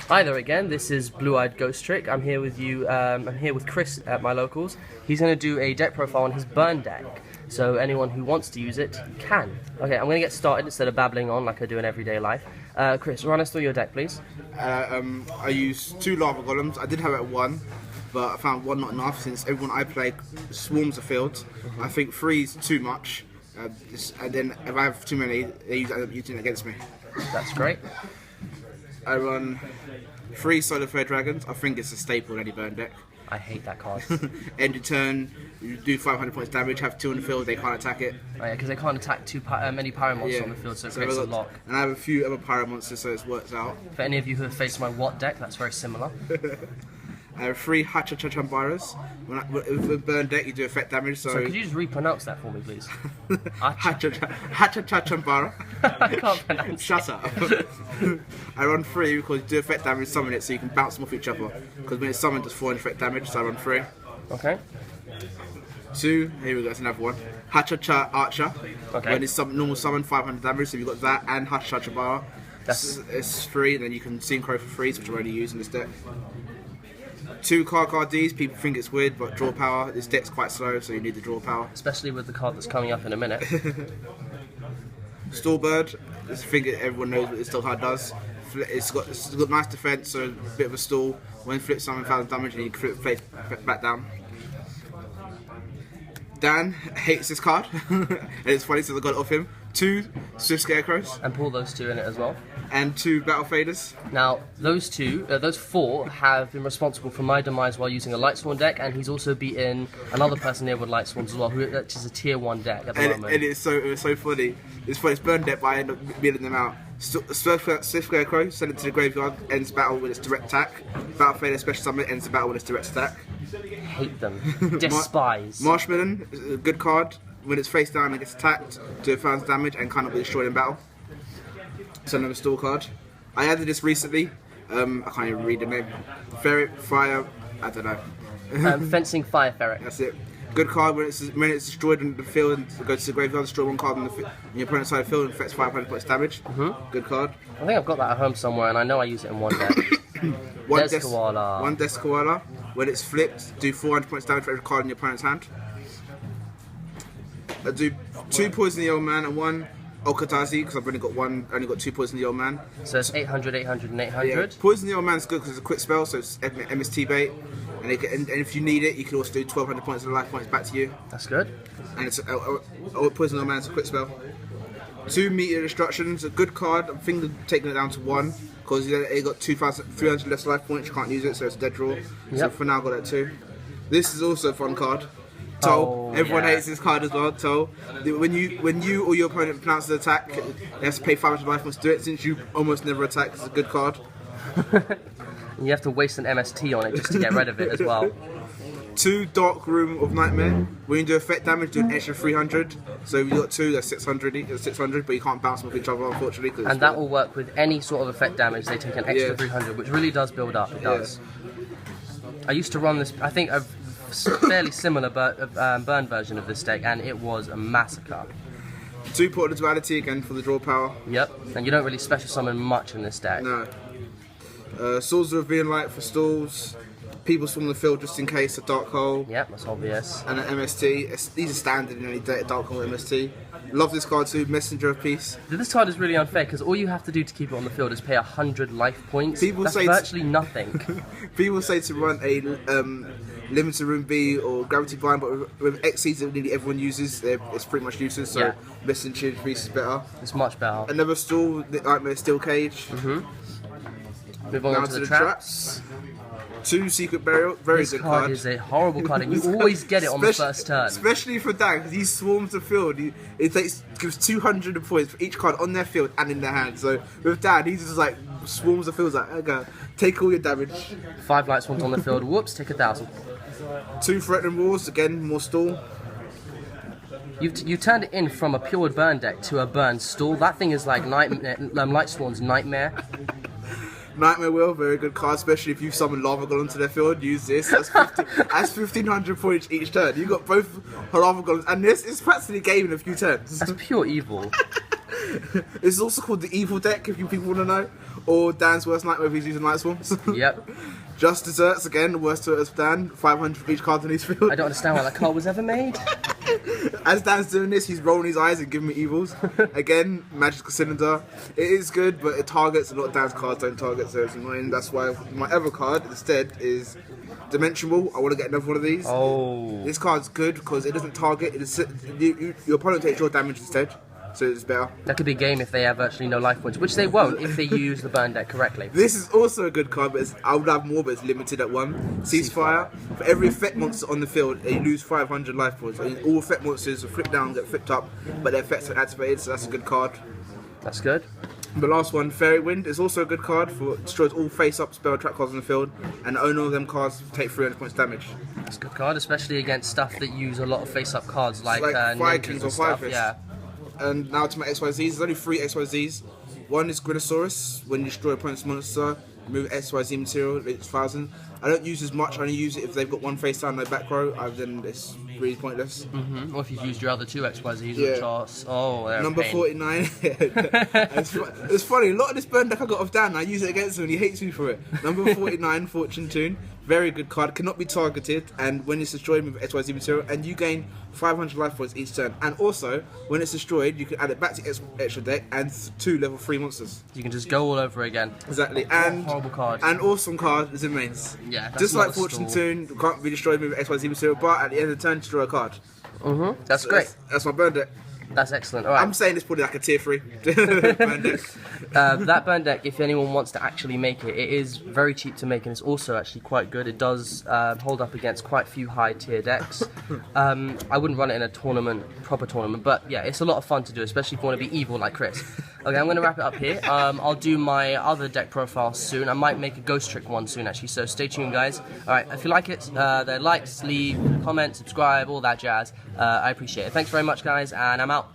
Hi there again, this is Blue-Eyed Ghost Trick. I'm here with you, I'm here with Chris at my locals. He's going to do a deck profile on his burn deck, so anyone who wants to use it can. Okay, I'm going to get started instead of babbling on like I do in everyday life. Chris, run us through your deck, please. I used 2 lava golems. I did have it at 1, but I found 1 not enough since everyone I play swarms the field. I think 3 is too much, and then if I have too many, they end up using it against me. That's great. I run 3 Solar Flare Dragons. I think it's a staple in any burn deck. I hate that card. End of turn, you do 500 points damage, have 2 on the field, they can't attack it. Oh, yeah, because they can't attack many Pyro monsters on the field, so it creates a lock. And I have a few other Pyro monsters, so it works out. For any of you who have faced my Watt deck, that's very similar. I have 3 Hatchachambaras. With burn deck, you do effect damage. So could you just repronounce that for me, please? Hatchachambara. I can't pronounce Shut up. I run 3 because you do effect damage, summon it, so you can bounce them off each other. Because when it's summoned, it does 4 effect damage, so I run 3. Okay. 2, here we go, that's another one. Hachacha Archer. Okay. When it's normal summon, 500 damage, so you've got that and Hatchachabara. It's 3, and then you can Synchro for 3, which I already use in this deck. 2 card Ds, people think it's weird, but draw power. This deck's quite slow, so you need the draw power. Especially with the card that's coming up in a minute. Stallbird, this thing that everyone knows what this still card does. It's got nice defense, so a bit of a stall. When flip summon 1000 damage, and you can flip face back down. Dan hates this card, and it's funny since I got it off him. 2 Swift Scarecrows. And pull those 2 in it as well. And 2 Battle Faders. Now, those 4 have been responsible for my demise while using a Lightsworn deck, and he's also beaten another person here with Lightsworns as well, which is a tier 1 deck at the moment. And it was so funny. It's burn deck, but I end up beating them out. Swift Scarecrow, send it to the graveyard, ends battle with its direct attack. Battle Fader, special summon, ends the battle with its direct attack. Hate them. Despise. Marshmallow is a good card. When it's face down and gets attacked, do 1000 damage and can't be destroyed in battle. It's another stall card. I added this recently. I can't even read the name. Ferret, Fire, I don't know. Fencing Fire Ferret. That's it. Good card when it's destroyed in the field and goes to the graveyard, destroy 1 card on your opponent's side of the field and affects 500 points damage. Good card. I think I've got that at home somewhere, and I know I use it in 1 deck. One Koala. Koala. When it's flipped, do 400 points damage for every card in your opponent's hand. I do 2 Poison the Old Man and 1 Okatazi, because I've only got 2 Poison the Old Man. So it's 800, 800, and 800? Yeah. Poison the Old Man's good because it's a quick spell, so it's MST bait. And if you need it, you can also do 1200 points of life points back to you. That's good. And it's Poison the Old Man's a quick spell. 2 Meteor Destructions, a good card. I'm thinking of taking it down to 1 because it got 2,300 less life points. You can't use it, so it's a dead draw. Yep. So for now, I got that 2. This is also a fun card. Toll. Everyone hates this card as well. Toll. When you or your opponent pronounces an attack, they have to pay 500 life points to do it. Since you almost never attack, it's a good card. You have to waste an MST on it just to get rid of it as well. 2 Dark Room of Nightmare. When you do effect damage, do an extra 300. So if you got 2, that's 600, but you can't bounce them off each other, unfortunately. And that will work with any sort of effect damage. They take an extra 300, which really does build up. It does. I used to run this. I think a fairly similar burn version of this deck, and it was a massacre. 2 Portal Duality again for the draw power. Yep, and you don't really special summon much in this deck. No. Swords of Being Light for stalls. People swarm the field just in case, a Dark Hole. Yep, that's obvious. And an MST. These are standard in any deck, Dark Hole MST. Love this card too, Messenger of Peace. This card is really unfair because all you have to do to keep it on the field is pay 100 life points. That's virtually nothing. People say to run a Limited Room B or Gravity Bind, but with Xyz that nearly everyone uses, it's pretty much useless, so Messenger of Peace is better. It's much better. Another stall, Nightmare Steel Cage. Move on to the traps. 2 Secret Burial, very good card. This card is a horrible card, and you always get it on the first turn. Especially for Dan, because he swarms the field. Gives 200 points for each card on their field and in their hand. So with Dan, he just like swarms the field, like, okay, take all your damage. 5 Lightsworns on the field, whoops, take 1,000. 2 Threatening Walls, again, more stall. You turned it in from a pure burn deck to a burn stall. That thing is like Lightsworn's Nightmare. Nightmare Wheel, very good card, especially if you summon Lava Golem to their field. Use this. That's 1,500 points each turn. You got both Lava Golems, and this is practically a game in a few turns. That's pure evil. This is also called the Evil Deck, if you people want to know. Or Dan's Worst Nightmare if he's using Light Swarms. Yep. Just Desserts, again, worst desserts for Dan. 500 for each card in his field. I don't understand why that card was ever made. As Dan's doing this, he's rolling his eyes and giving me evils. Again, Magical Cylinder. It is good, but it targets a lot of Dan's cards don't target, so it's annoying. That's why my other card instead is Dimensional. I want to get another one of these. Oh. This card's good because it doesn't target. Your opponent takes your damage instead, so it's better. That could be a game if they have virtually no life points, which they won't if they use the burn deck correctly. This is also a good card, but I would have more, but it's limited at 1. Ceasefire. For every effect monster on the field, you lose 500 life points. All effect monsters are flipped down, get flipped up, but their effects are activated, so that's a good card. That's good. The last one, Fairy Wind, is also a good card for destroys all face-up spell trap cards on the field, and the owner of them cards take 300 points damage. It's a good card, especially against stuff that use a lot of face-up cards like Fire ninjas Kings or and stuff. Fire Fist. Yeah. And now to my XYZs, there's only 3 XYZs. One is Grinosaurus. When you destroy opponent's monster, remove XYZ material, it's 1000. I don't use as much, I only use it if they've got one face down, no back row, then it's really pointless. Or if you've used your other 2 XYZs, Yeah. which are... they're a Number pain. 49. It's funny, a lot of this burn deck I got off Dan, I use it against him and he hates me for it. Number 49, Fortune Tune. Very good card, cannot be targeted, and when it's destroyed with XYZ material, and you gain 500 life points each turn. And also, when it's destroyed, you can add it back to extra deck and 2 level 3 monsters. You can just go all over again. Exactly, and Horrible card. an awesome card is in mains. Yeah, that's just not like a Fortune stall. Tune, can't be destroyed with XYZ material, but at the end of the turn, destroy a card. That's great. That's my burn deck. That's excellent. All right. I'm saying it's probably like a tier 3 burn deck. That burn deck, if anyone wants to actually make it, it is very cheap to make and it's also actually quite good. It does hold up against quite a few high tier decks. I wouldn't run it in a tournament, proper tournament, but yeah, it's a lot of fun to do, especially if you want to be evil like Chris. Okay, I'm going to wrap it up here. I'll do my other deck profile soon. I might make a Ghost Trick one soon actually, so stay tuned guys. Alright, if you like it, then like, leave, comment, subscribe, all that jazz. I appreciate it. Thanks very much guys, and I'm out.